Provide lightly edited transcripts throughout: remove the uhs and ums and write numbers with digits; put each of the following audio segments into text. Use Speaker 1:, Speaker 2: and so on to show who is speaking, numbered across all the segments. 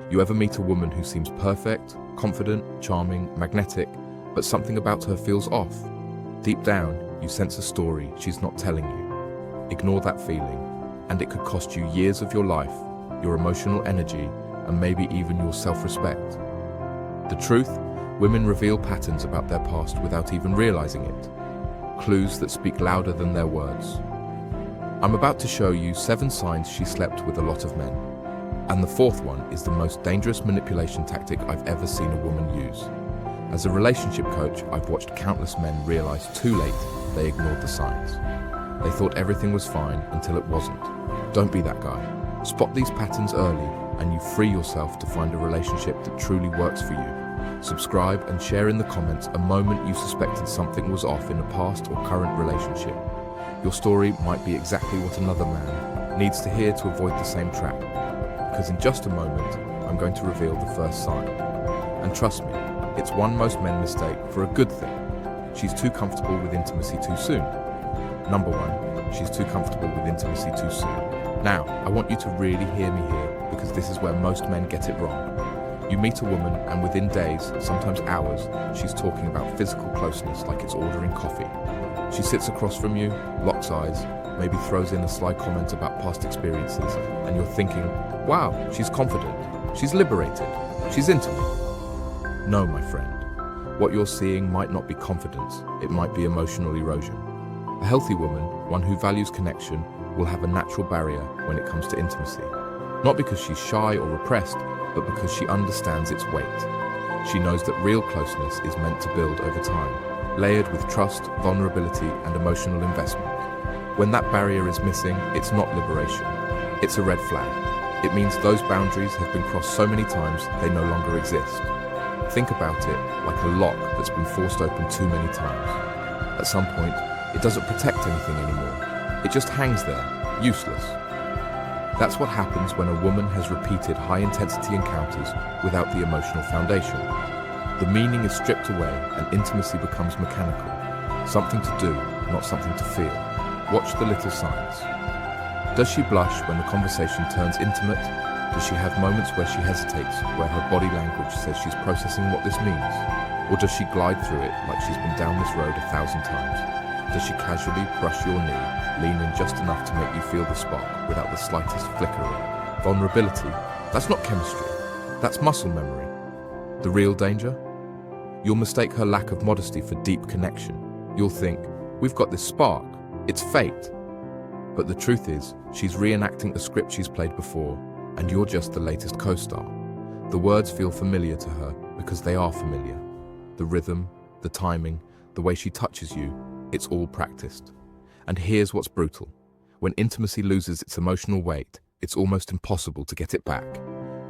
Speaker 1: You ever meet a woman who seems perfect, confident, charming, magnetic, but something about her feels off? Deep down, you sense a story she's not telling you. Ignore that feeling, and it could cost you years of your life, your emotional energy, and maybe even your self-respect. The truth, women reveal patterns about their past without even realizing it. Clues that speak louder than their words. I'm about to show you 7 signs she slept with a lot of men. And the 4th one is the most dangerous manipulation tactic I've ever seen a woman use. As a relationship coach, I've watched countless men realize too late they ignored the signs. They thought everything was fine until it wasn't. Don't be that guy. Spot these patterns early and you free yourself to find a relationship that truly works for you. Subscribe and share in the comments a moment you suspected something was off in a past or current relationship. Your story might be exactly what another man needs to hear to avoid the same trap. Because in just a moment, I'm going to reveal the first sign. And trust me, it's one most men mistake for a good thing. She's too comfortable with intimacy too soon. Number 1, she's too comfortable with intimacy too soon. Now, I want you to really hear me here, because this is where most men get it wrong. You meet a woman and within days, sometimes hours, she's talking about physical closeness like it's ordering coffee. She sits across from you, locks eyes, maybe throws in a sly comment about past experiences, and you're thinking, wow, she's confident, she's liberated, she's into me. No, my friend. What you're seeing might not be confidence, it might be emotional erosion. A healthy woman, one who values connection, will have a natural barrier when it comes to intimacy. Not because she's shy or repressed, but because she understands its weight. She knows that real closeness is meant to build over time, layered with trust, vulnerability, and emotional investment. When that barrier is missing, it's not liberation. It's a red flag. It means those boundaries have been crossed so many times they no longer exist. Think about it like a lock that's been forced open too many times. At some point, it doesn't protect anything anymore. It just hangs there, useless. That's what happens when a woman has repeated high-intensity encounters without the emotional foundation. The meaning is stripped away and intimacy becomes mechanical. Something to do, not something to feel. Watch the little signs. Does she blush when the conversation turns intimate? Does she have moments where she hesitates, where her body language says she's processing what this means? Or does she glide through it like she's been down this road 1,000 times? Does she casually brush your knee, lean in just enough to make you feel the spark without the slightest flickering? Vulnerability? That's not chemistry. That's muscle memory. The real danger? You'll mistake her lack of modesty for deep connection. You'll think, we've got this spark. It's fate. But the truth is, she's reenacting a script she's played before, and you're just the latest co-star. The words feel familiar to her because they are familiar. The rhythm, the timing, the way she touches you, it's all practiced. And here's what's brutal. When intimacy loses its emotional weight, it's almost impossible to get it back.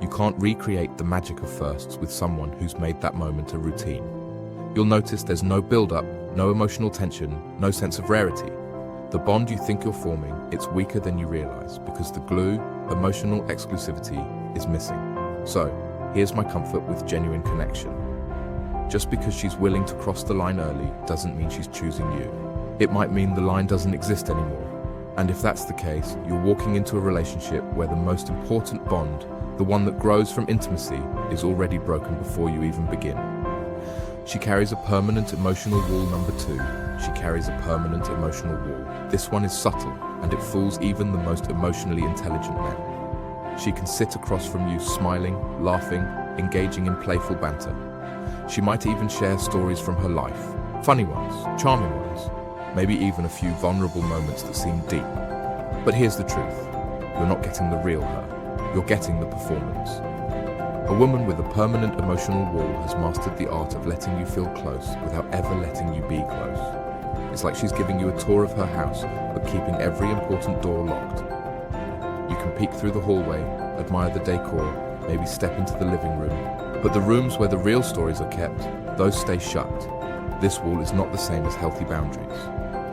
Speaker 1: You can't recreate the magic of firsts with someone who's made that moment a routine. You'll notice there's no build-up, no emotional tension, no sense of rarity. The bond you think you're forming, it's weaker than you realize because the glue, emotional exclusivity, is missing. So, here's my comfort with genuine connection. Just because she's willing to cross the line early doesn't mean she's choosing you. It might mean the line doesn't exist anymore. And if that's the case, you're walking into a relationship where the most important bond, the one that grows from intimacy, is already broken before you even begin. She carries a permanent emotional wall. Number 2. She carries a permanent emotional wall. This one is subtle, and it fools even the most emotionally intelligent men. She can sit across from you smiling, laughing, engaging in playful banter. She might even share stories from her life, funny ones, charming ones, maybe even a few vulnerable moments that seem deep. But here's the truth. You're not getting the real her. You're getting the performance. A woman with a permanent emotional wall has mastered the art of letting you feel close without ever letting you be close. It's like she's giving you a tour of her house, but keeping every important door locked. You can peek through the hallway, admire the decor, maybe step into the living room. But the rooms where the real stories are kept, those stay shut. This wall is not the same as healthy boundaries.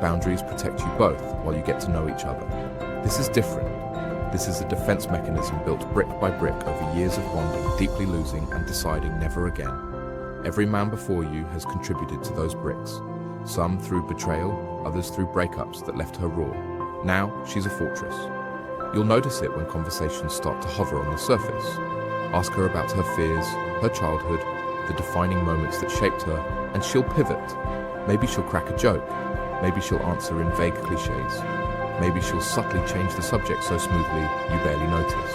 Speaker 1: Boundaries protect you both while you get to know each other. This is different. This is a defense mechanism built brick by brick over years of bonding, deeply losing and deciding never again. Every man before you has contributed to those bricks. Some through betrayal, others through breakups that left her raw. Now, she's a fortress. You'll notice it when conversations start to hover on the surface. Ask her about her fears, her childhood, the defining moments that shaped her, and she'll pivot. Maybe she'll crack a joke. Maybe she'll answer in vague cliches. Maybe she'll subtly change the subject so smoothly you barely notice.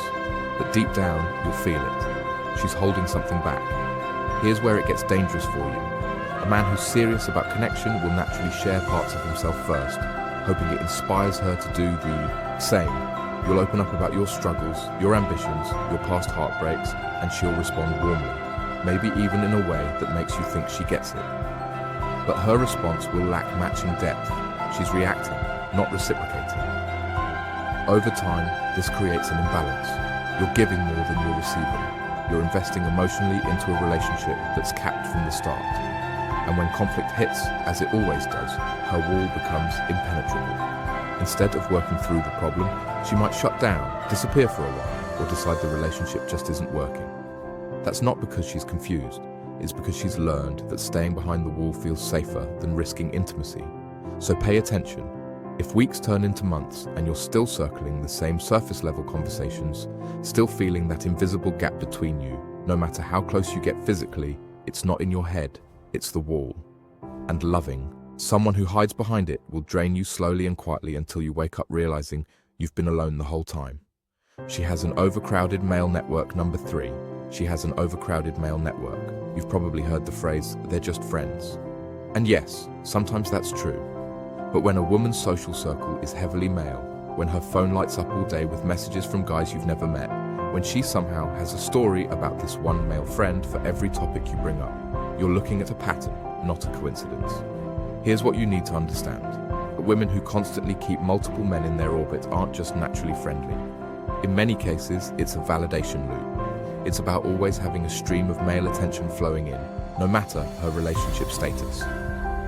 Speaker 1: But deep down, you'll feel it. She's holding something back. Here's where it gets dangerous for you. A man who's serious about connection will naturally share parts of himself first, hoping it inspires her to do the same. You'll open up about your struggles, your ambitions, your past heartbreaks, and she'll respond warmly, maybe even in a way that makes you think she gets it. But her response will lack matching depth. She's reacting, not reciprocating. Over time, this creates an imbalance. You're giving more than you're receiving. You're investing emotionally into a relationship that's capped from the start. And when conflict hits, as it always does, her wall becomes impenetrable. Instead of working through the problem, she might shut down, disappear for a while, or decide the relationship just isn't working. That's not because she's confused. It's because she's learned that staying behind the wall feels safer than risking intimacy. So pay attention. If weeks turn into months and you're still circling the same surface-level conversations, still feeling that invisible gap between you, no matter how close you get physically, it's not in your head, it's the wall. And loving someone who hides behind it will drain you slowly and quietly until you wake up realizing you've been alone the whole time. She has an overcrowded male network. Number 3. She has an overcrowded male network. You've probably heard the phrase, they're just friends. And yes, sometimes that's true. But when a woman's social circle is heavily male, when her phone lights up all day with messages from guys you've never met, when she somehow has a story about this one male friend for every topic you bring up, you're looking at a pattern, not a coincidence. Here's what you need to understand. Women who constantly keep multiple men in their orbit aren't just naturally friendly. In many cases, it's a validation loop. It's about always having a stream of male attention flowing in, no matter her relationship status.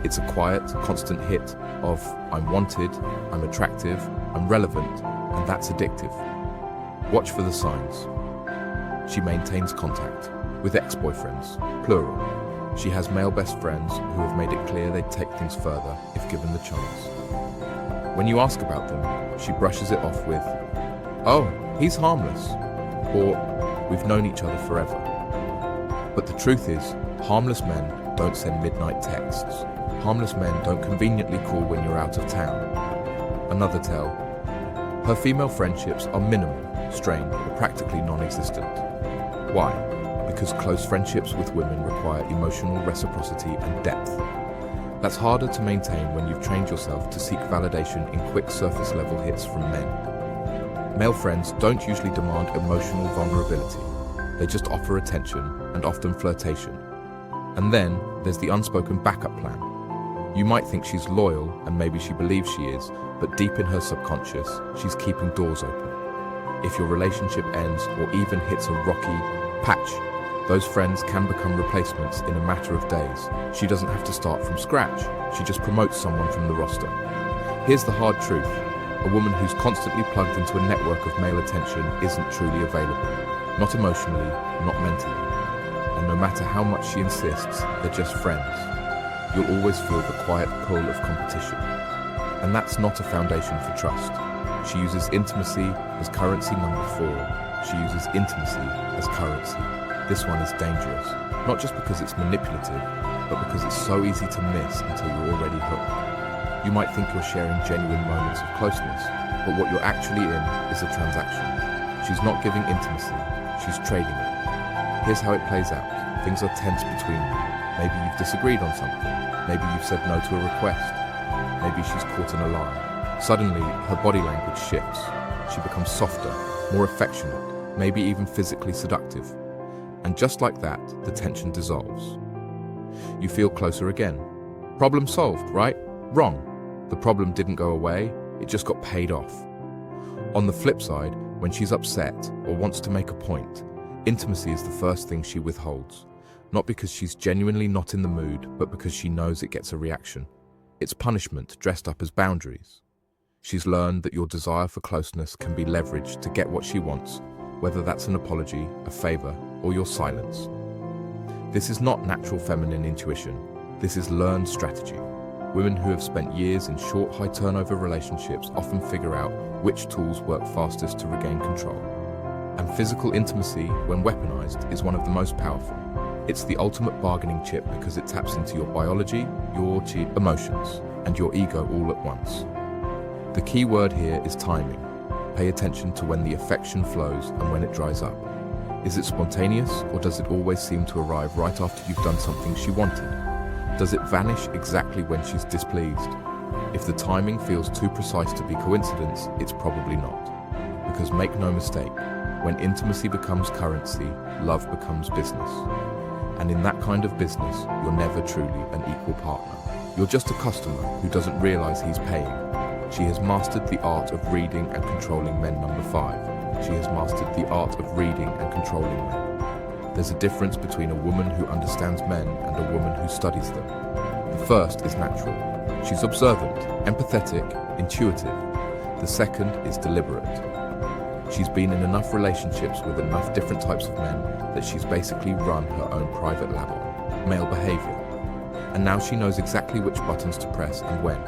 Speaker 1: It's a quiet, constant hit of, I'm wanted, I'm attractive, I'm relevant, and that's addictive. Watch for the signs. She maintains contact with ex-boyfriends, plural. She has male best friends who have made it clear they'd take things further if given the chance. When you ask about them, she brushes it off with, oh, he's harmless, or we've known each other forever. But the truth is, harmless men don't send midnight texts. Harmless men don't conveniently call when you're out of town. Another tell, her female friendships are minimal, strained, or practically non-existent. Why? Because close friendships with women require emotional reciprocity and depth. That's harder to maintain when you've trained yourself to seek validation in quick surface-level hits from men. Male friends don't usually demand emotional vulnerability. They just offer attention and often flirtation. And then there's the unspoken backup plan. You might think she's loyal, and maybe she believes she is, but deep in her subconscious, she's keeping doors open. If your relationship ends or even hits a rocky patch, those friends can become replacements in a matter of days. She doesn't have to start from scratch. She just promotes someone from the roster. Here's the hard truth. A woman who's constantly plugged into a network of male attention isn't truly available. Not emotionally, not mentally. And no matter how much she insists, they're just friends. You'll always feel the quiet pull of competition. And that's not a foundation for trust. She uses intimacy as currency. Number 4. She uses intimacy as currency. This one is dangerous, not just because it's manipulative, but because it's so easy to miss until you're already hooked. You might think you're sharing genuine moments of closeness, but what you're actually in is a transaction. She's not giving intimacy, she's trading it. Here's how it plays out. Things are tense between you. Maybe you've disagreed on something. Maybe you've said no to a request. Maybe she's caught in a lie. Suddenly, her body language shifts. She becomes softer, more affectionate, maybe even physically seductive. And just like that, the tension dissolves. You feel closer again. Problem solved, right? Wrong. The problem didn't go away, it just got paid off. On the flip side, when she's upset or wants to make a point, intimacy is the first thing she withholds. Not because she's genuinely not in the mood, but because she knows it gets a reaction. It's punishment dressed up as boundaries. She's learned that your desire for closeness can be leveraged to get what she wants, whether that's an apology, a favor, or your silence. This is not natural feminine intuition. This is learned strategy. Women who have spent years in short, high-turnover relationships often figure out which tools work fastest to regain control. And physical intimacy, when weaponized, is one of the most powerful. It's the ultimate bargaining chip because it taps into your biology, your emotions, and your ego all at once. The key word here is timing. Pay attention to when the affection flows and when it dries up. Is it spontaneous, or does it always seem to arrive right after you've done something she wanted? Does it vanish exactly when she's displeased? If the timing feels too precise to be coincidence, it's probably not. Because make no mistake, when intimacy becomes currency, love becomes business. And in that kind of business, you're never truly an equal partner. You're just a customer who doesn't realize he's paying. She has mastered the art of reading and controlling men, number 5. She has mastered the art of reading and controlling men. There's a difference between a woman who understands men and a woman who studies them. The first is natural. She's observant, empathetic, intuitive. The second is deliberate. She's been in enough relationships with enough different types of men that she's basically run her own private lab on male behavior. And now she knows exactly which buttons to press and when.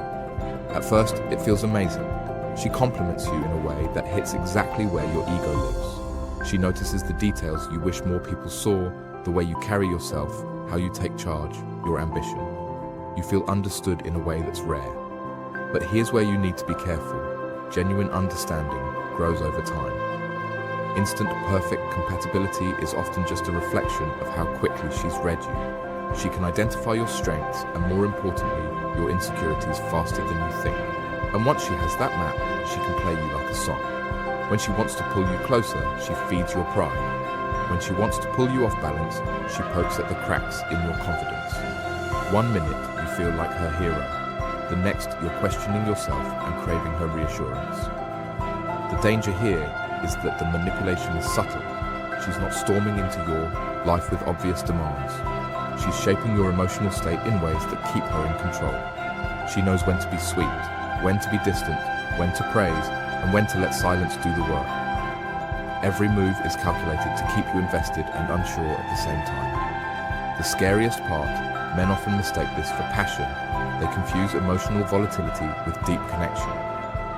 Speaker 1: At first, it feels amazing. She compliments you in a way that hits exactly where your ego lives. She notices the details you wish more people saw, the way you carry yourself, how you take charge, your ambition. You feel understood in a way that's rare. But here's where you need to be careful. Genuine understanding grows over time. Instant perfect compatibility is often just a reflection of how quickly she's read you. She can identify your strengths and, more importantly, your insecurities faster than you think. And once she has that map, she can play you like a song. When she wants to pull you closer, she feeds your pride. When she wants to pull you off balance, she pokes at the cracks in your confidence. 1 minute, you feel like her hero. The next, you're questioning yourself and craving her reassurance. The danger here is that the manipulation is subtle. She's not storming into your life with obvious demands. She's shaping your emotional state in ways that keep her in control. She knows when to be sweet, when to be distant, when to praise, and when to let silence do the work. Every move is calculated to keep you invested and unsure at the same time. The scariest part, men often mistake this for passion. They confuse emotional volatility with deep connection.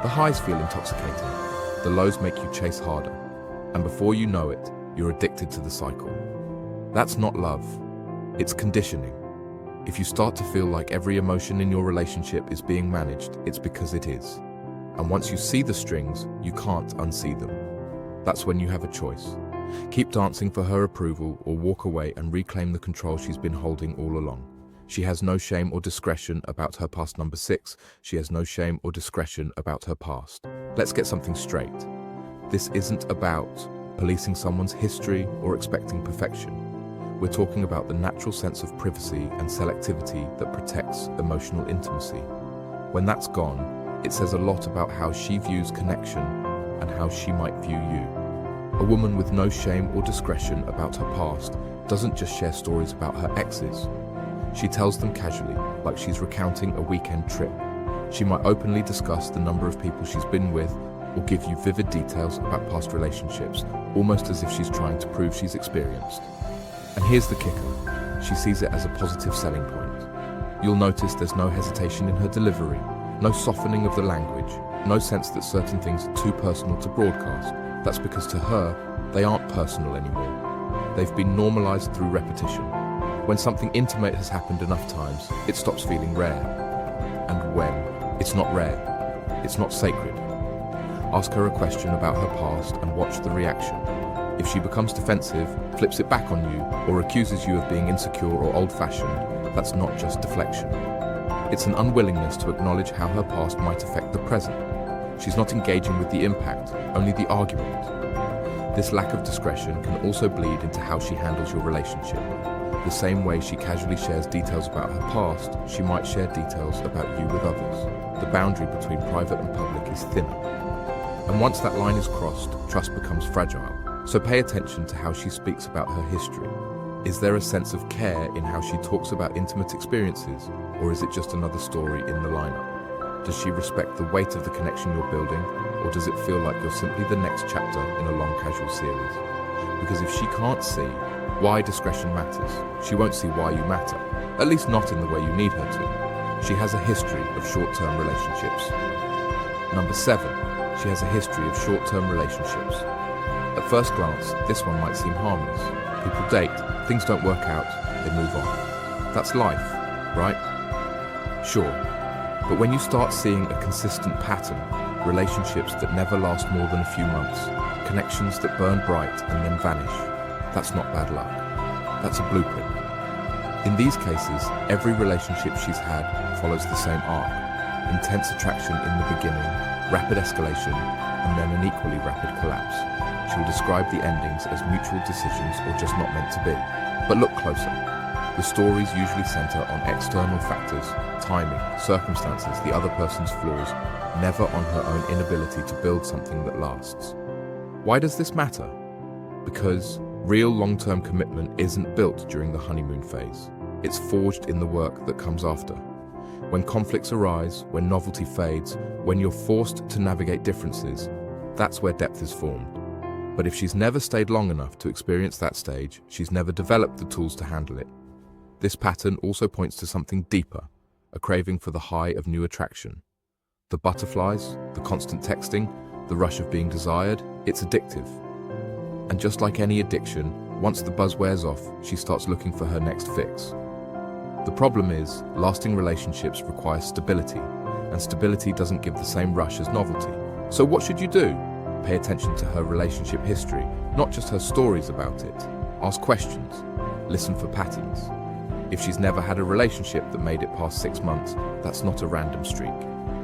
Speaker 1: The highs feel intoxicating. The lows make you chase harder. And before you know it, you're addicted to the cycle. That's not love. It's conditioning. If you start to feel like every emotion in your relationship is being managed, it's because it is. And once you see the strings, you can't unsee them. That's when you have a choice. Keep dancing for her approval or walk away and reclaim the control she's been holding all along. She has no shame or discretion about her past, number 6. She has no shame or discretion about her past. Let's get something straight. This isn't about policing someone's history or expecting perfection. We're talking about the natural sense of privacy and selectivity that protects emotional intimacy. When that's gone, it says a lot about how she views connection and how she might view you. A woman with no shame or discretion about her past doesn't just share stories about her exes. She tells them casually, like she's recounting a weekend trip. She might openly discuss the number of people she's been with or give you vivid details about past relationships, almost as if she's trying to prove she's experienced. And here's the kicker. She sees it as a positive selling point. You'll notice there's no hesitation in her delivery, no softening of the language, no sense that certain things are too personal to broadcast. That's because to her, they aren't personal anymore. They've been normalized through repetition. When something intimate has happened enough times, it stops feeling rare. And when it's not rare, it's not sacred. Ask her a question about her past and watch the reaction. If she becomes defensive, flips it back on you, or accuses you of being insecure or old-fashioned, that's not just deflection. It's an unwillingness to acknowledge how her past might affect the present. She's not engaging with the impact, only the argument. This lack of discretion can also bleed into how she handles your relationship. The same way she casually shares details about her past, she might share details about you with others. The boundary between private and public is thinner. And once that line is crossed, trust becomes fragile. So pay attention to how she speaks about her history. Is there a sense of care in how she talks about intimate experiences, or is it just another story in the lineup? Does she respect the weight of the connection you're building, or does it feel like you're simply the next chapter in a long casual series? Because if she can't see why discretion matters, she won't see why you matter, at least not in the way you need her to. She has a history of short-term relationships. Number 7, she has a history of short-term relationships. At first glance, this one might seem harmless. People date, things don't work out, they move on. That's life, right? Sure. But when you start seeing a consistent pattern, relationships that never last more than a few months, connections that burn bright and then vanish, that's not bad luck. That's a blueprint. In these cases, every relationship she's had follows the same arc. Intense attraction in the beginning, rapid escalation, and then an equally rapid collapse. She'll describe the endings as mutual decisions or just not meant to be. But look closer. The stories usually center on external factors, timing, circumstances, the other person's flaws, never on her own inability to build something that lasts. Why does this matter? Because real long-term commitment isn't built during the honeymoon phase. It's forged in the work that comes after. When conflicts arise, when novelty fades, when you're forced to navigate differences, that's where depth is formed. But if she's never stayed long enough to experience that stage, she's never developed the tools to handle it. This pattern also points to something deeper, a craving for the high of new attraction. The butterflies, the constant texting, the rush of being desired, it's addictive. And just like any addiction, once the buzz wears off, she starts looking for her next fix. The problem is, lasting relationships require stability, and stability doesn't give the same rush as novelty. So what should you do? Pay attention to her relationship history, not just her stories about it. Ask questions. Listen for patterns. If she's never had a relationship that made it past 6 months, that's not a random streak.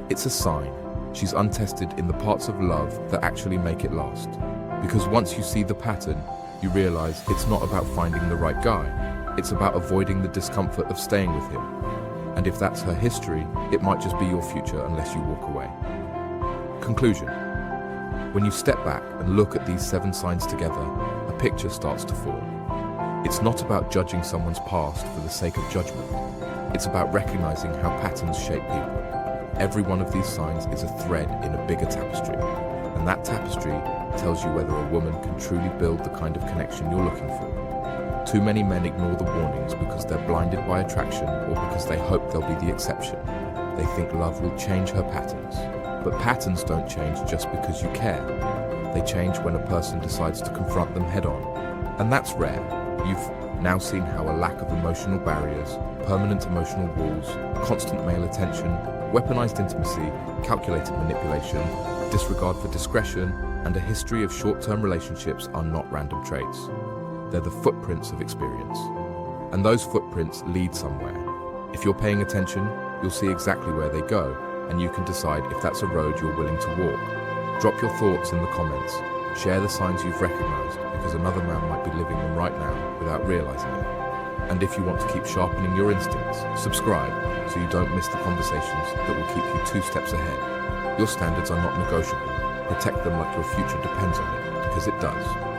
Speaker 1: It's a sign. She's untested in the parts of love that actually make it last. Because once you see the pattern, you realize it's not about finding the right guy. It's about avoiding the discomfort of staying with him. And if that's her history, it might just be your future unless you walk away. Conclusion. When you step back and look at these 7 signs together, a picture starts to form. It's not about judging someone's past for the sake of judgment. It's about recognizing how patterns shape people. Every one of these signs is a thread in a bigger tapestry. And that tapestry tells you whether a woman can truly build the kind of connection you're looking for. Too many men ignore the warnings because they're blinded by attraction or because they hope they'll be the exception. They think love will change her patterns. But patterns don't change just because you care. They change when a person decides to confront them head on. And that's rare. You've now seen how a lack of emotional barriers, permanent emotional walls, constant male attention, weaponized intimacy, calculated manipulation, disregard for discretion, and a history of short-term relationships are not random traits. They're the footprints of experience. And those footprints lead somewhere. If you're paying attention, you'll see exactly where they go, and you can decide if that's a road you're willing to walk. Drop your thoughts in the comments. Share the signs you've recognized, because another man might be living them right now without realizing it. And if you want to keep sharpening your instincts, subscribe so you don't miss the conversations that will keep you 2 steps ahead. Your standards are not negotiable. Protect them like your future depends on it, because it does.